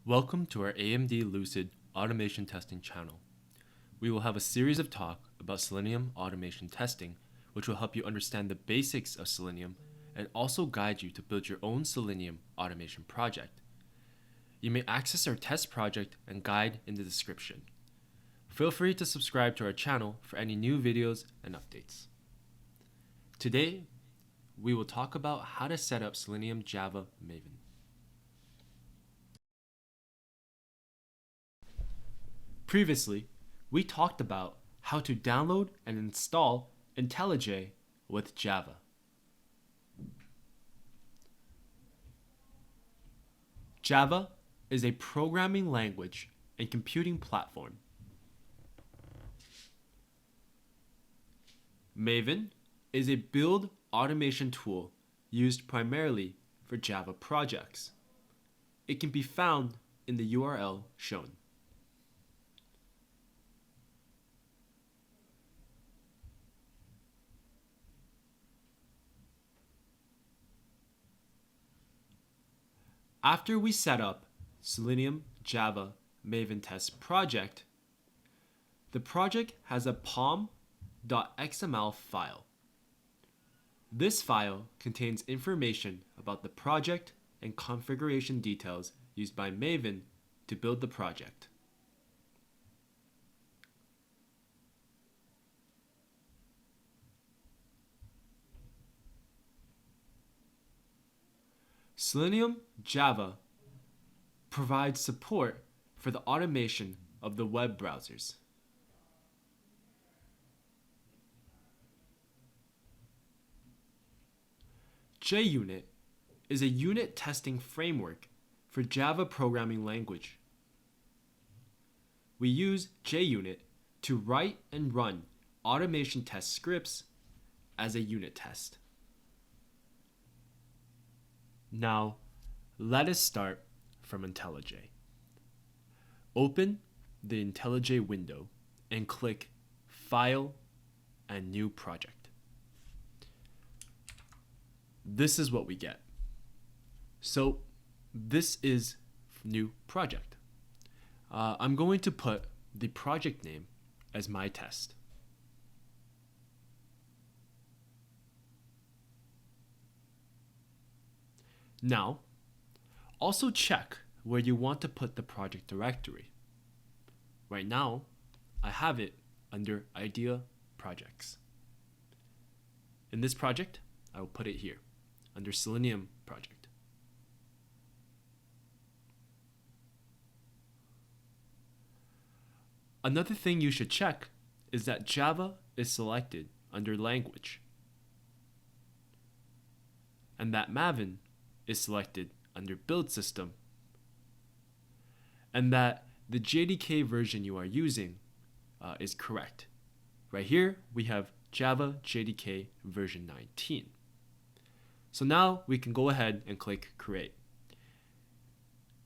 Welcome to our AMD Lucid automation testing channel. We will have a series of talk about Selenium automation testing, which will help you understand the basics of Selenium and also guide you to build your own Selenium automation project. You may access our test project and guide in the description. Feel free to subscribe to our channel for any new videos and updates. Today, we will talk about how to set up Selenium Java Maven. Previously, we talked about how to download and install IntelliJ with Java. Java is a programming language and computing platform. Maven is a build automation tool used primarily for Java projects. It can be found in the URL shown. After we set up Selenium Java Maven test project, the project has a pom.xml file. This file contains information about the project and configuration details used by Maven to build the project. Selenium Java provides support for the automation of the web browsers. JUnit is a unit testing framework for Java programming language. We use JUnit to write and run automation test scripts as a unit test. Now, let us start from IntelliJ. Open the IntelliJ window and click File and New Project. This is what we get. So this is new project. I'm going to put the project name as my test. Now, also check where you want to put the project directory. Right now, I have it under IDEA projects. In this project, I will put it here, under Selenium project. Another thing you should check is that Java is selected under language, and that Maven is selected under build system, and that the JDK version you are using is correct. Right here we have Java JDK version 19. So now we can go ahead and click create,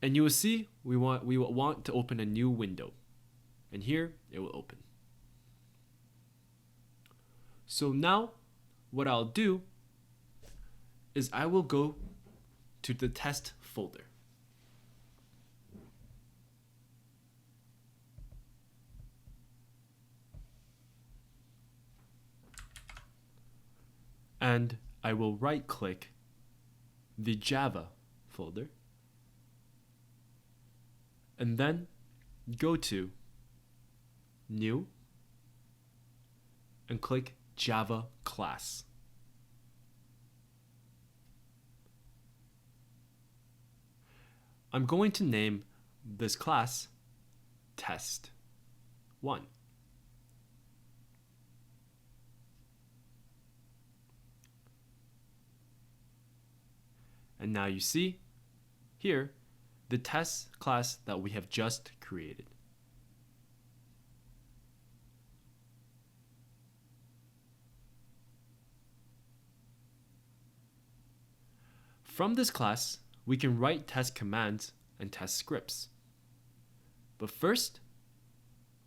and you will see we will want to open a new window, and here it will open. So now what I'll do is I will go to the test folder. And I will right click the Java folder and then go to New and click Java class. I'm going to name this class Test 1. And now you see here the test class that we have just created. From this class, we can write test commands and test scripts. But first,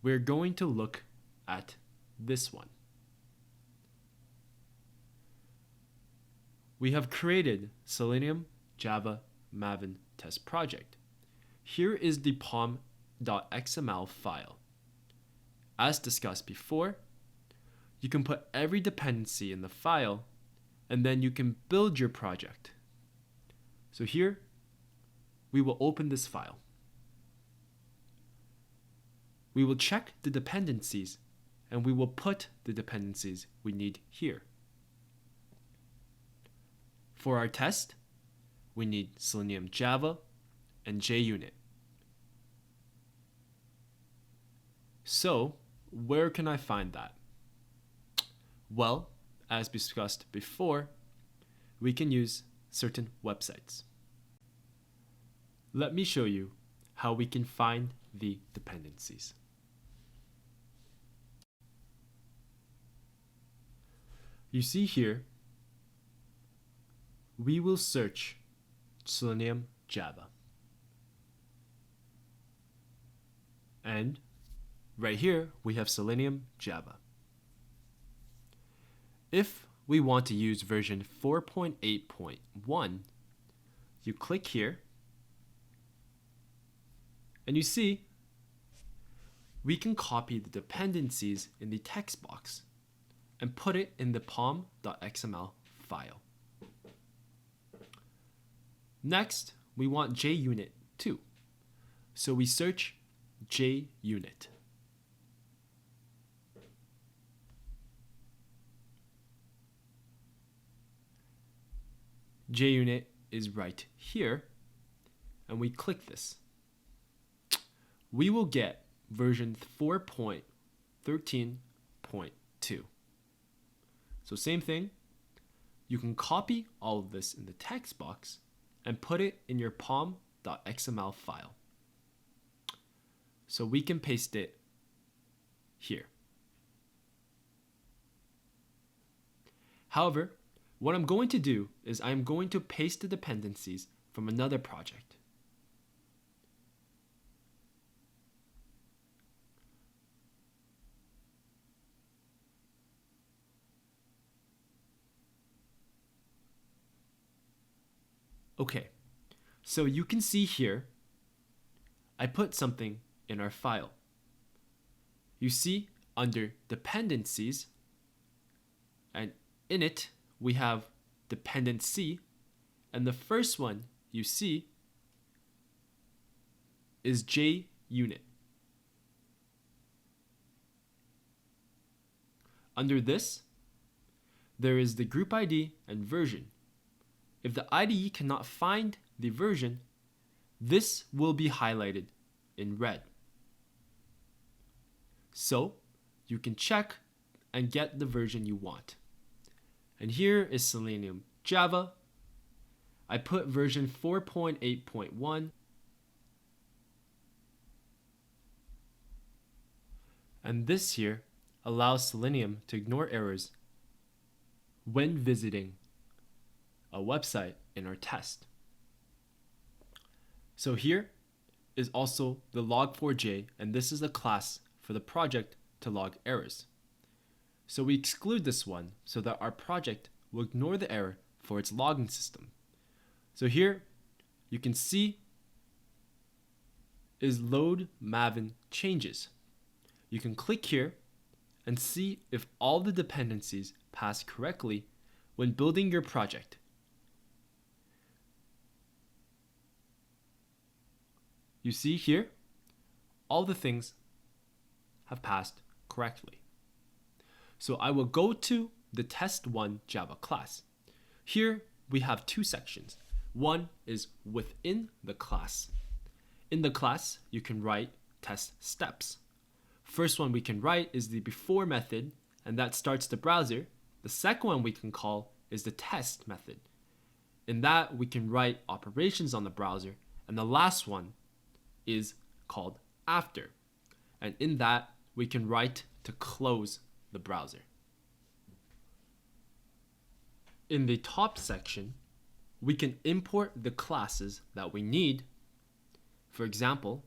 we're going to look at this one. We have created Selenium Java Maven test project. here is the pom.xml file. As discussed before, you can put every dependency in the file, and then you can build your project. So here, we will open this file. We will check the dependencies, and we will put the dependencies we need here. For our test, we need Selenium Java and JUnit. So, where can I find that? Well, as discussed before, we can use certain websites. Let me show you how we can find the dependencies. You see here, we will search Selenium Java. And right here, we have Selenium Java. If we want to use version 4.8.1, you click here, and you see we can copy the dependencies in the text box and put it in the pom.xml file. Next, we want JUnit too, so we search JUnit. JUnit is right here, and we click this. We will get version 4.13.2. So same thing, you can copy all of this in the text box and put it in your pom.xml file. So we can paste it here. However, what I'm going to do is I'm going to paste the dependencies from another project. Okay, so you can see here, I put something in our file. You see under dependencies, and in it we have dependency, and the first one you see is JUnit. Under this, there is the group ID and version. If the IDE cannot find the version, this will be highlighted in red. So you can check and get the version you want. And here is Selenium Java. I put version 4.8.1. And this here allows Selenium to ignore errors when visiting a website in our test. So here is also the log4j, and this is a class for the project to log errors. So we exclude this one so that our project will ignore the error for its logging system. So here you can see is load Maven changes. You can click here and see if all the dependencies pass correctly when building your project. You see here, all the things have passed correctly. So I will go to the test1 Java class. Here we have two sections. One is within the class. In the class, you can write test steps. First one we can write is the before method, and that starts the browser. The second one we can call is the test method. In that, we can write operations on the browser, and the last one is called after. And in that, we can write to close the browser. In the top section, we can import the classes that we need. For example,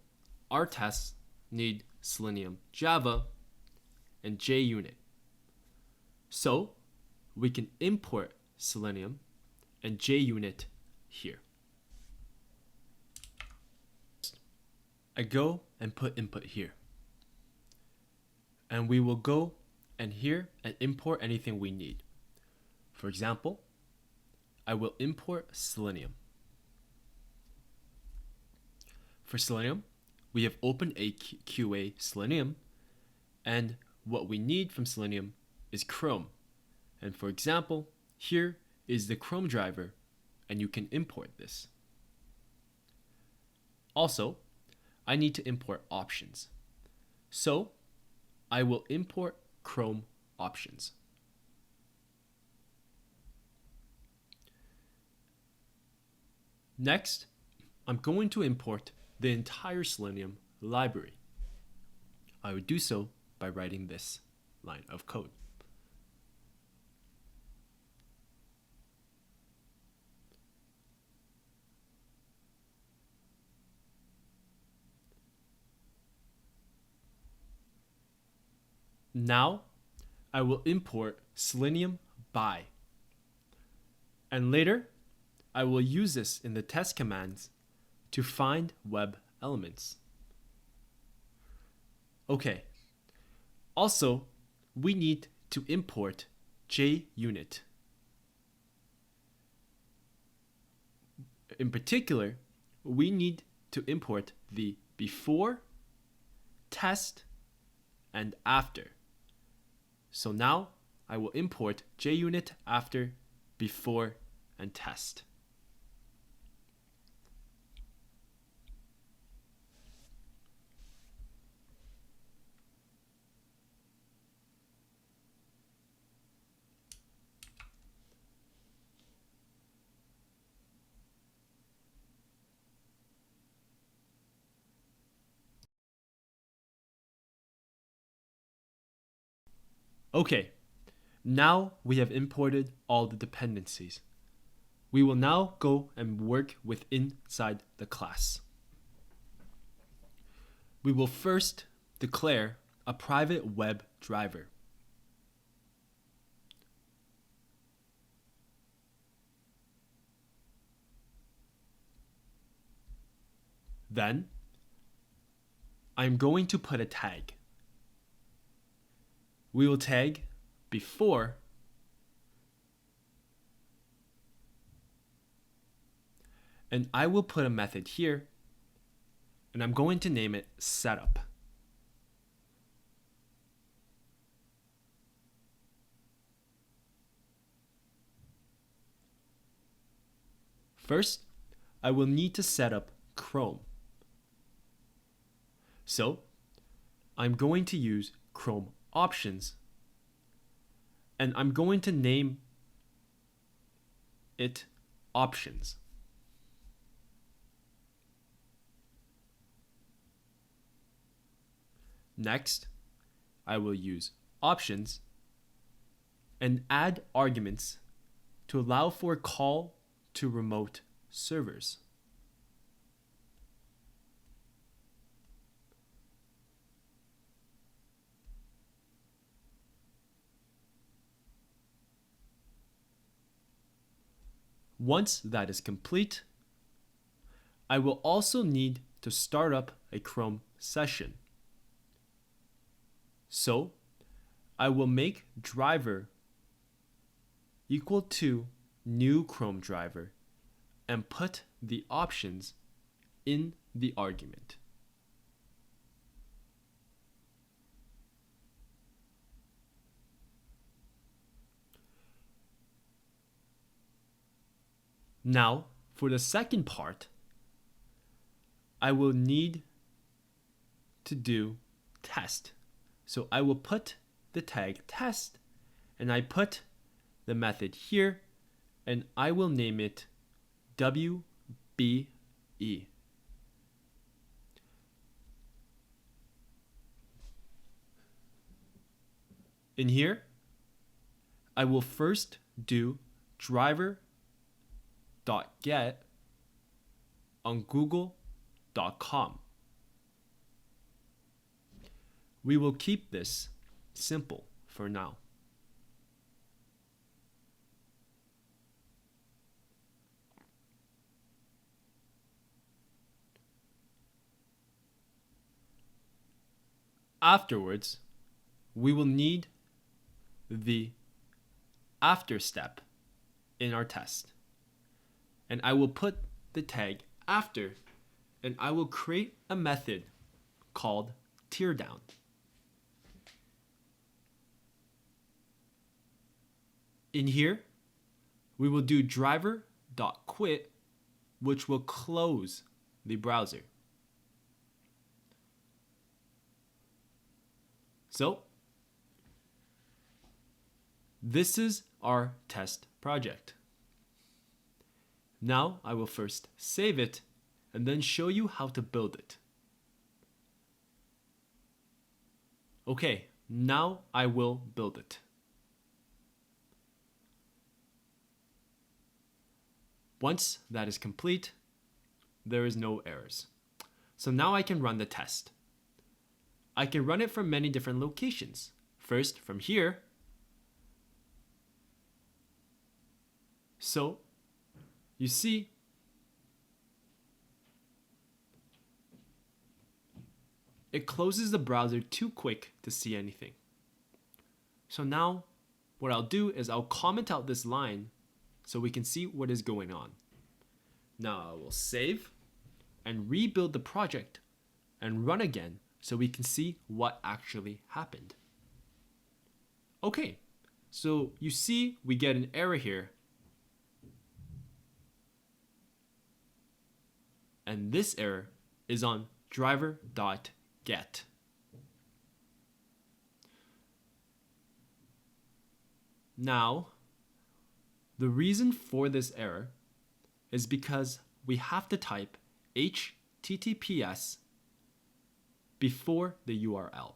our tests need Selenium Java and JUnit. So we can import Selenium and JUnit here. I go and put input here. And we will go and here and import anything we need. For example, I will import Selenium. For Selenium, we have opened a QA Selenium, and what we need from Selenium is Chrome. And for example, here is the Chrome driver, and you can import this. Also, I need to import options. So I will import Chrome options. Next, I'm going to import the entire Selenium library. I would do so by writing this line of code. Now, I will import Selenium by. And later, I will use this in the test commands to find web elements. Okay. Also, we need to import JUnit. In particular, we need to import the before, test, and after. So now I will import JUnit after, before, and test. Okay, now we have imported all the dependencies. We will now go and work with inside the class. We will first declare a private web driver. Then, I'm going to put a tag. We will tag before and I will put a method here and I'm going to name it setup. First, I will need to set up Chrome. So, I'm going to use Chrome options and I'm going to name it options. Next, I will use options and add arguments to allow for call to remote servers. Once that is complete, I will also need to start up a Chrome session. So, I will make driver equal to new Chrome driver and put the options in the argument. Now, for the second part, I will need to do test. So I will put the tag test and I put the method here and I will name it WBE. In here, I will first do driver.get on google.com. We will keep this simple for now. afterwards, we will need the after step in our test. And I will put the tag after, and I will create a method called teardown. In here, we will do driver.quit, which will close the browser. So, this is our test project. Now I will first save it and then show you how to build it. Okay, now I will build it. Once that is complete, there is no errors. So now I can run the test. I can run it from many different locations. First, from here. So, you see, it closes the browser too quick to see anything. So now, what I'll do is I'll comment out this line so we can see what is going on. Now I will save and rebuild the project and run again so we can see what actually happened. Okay, so you see we get an error here. And this error is on driver.get. Now, the reason for this error is because we have to type HTTPS before the URL.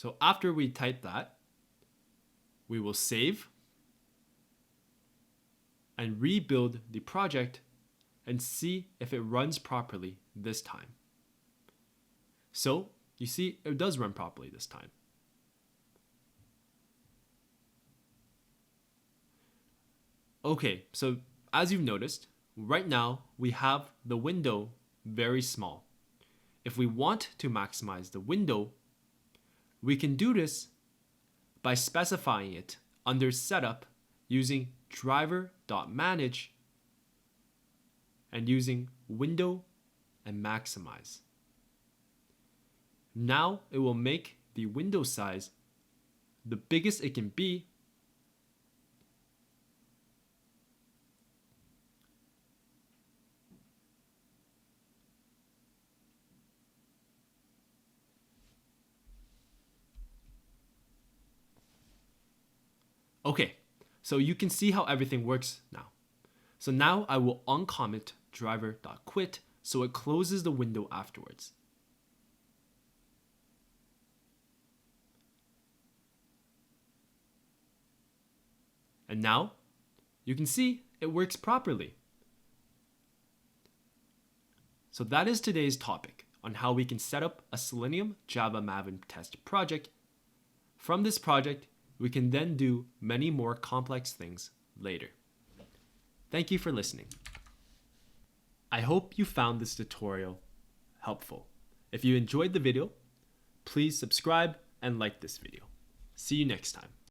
So after we type that, we will save and rebuild the project and see if it runs properly this time. So you see it does run properly this time. Okay, so as you've noticed, right now we have the window very small. If we want to maximize the window, we can do this by specifying it under setup using driver.manage and using window and maximize. Now it will make the window size the biggest it can be . Okay, so you can see how everything works now. So now I will uncomment driver.quit so it closes the window afterwards. And now you can see it works properly. So that is today's topic on how we can set up a Selenium Java Maven test project. From this project, we can then do many more complex things later. Thank you for listening. I hope you found this tutorial helpful. If you enjoyed the video, please subscribe and like this video. See you next time.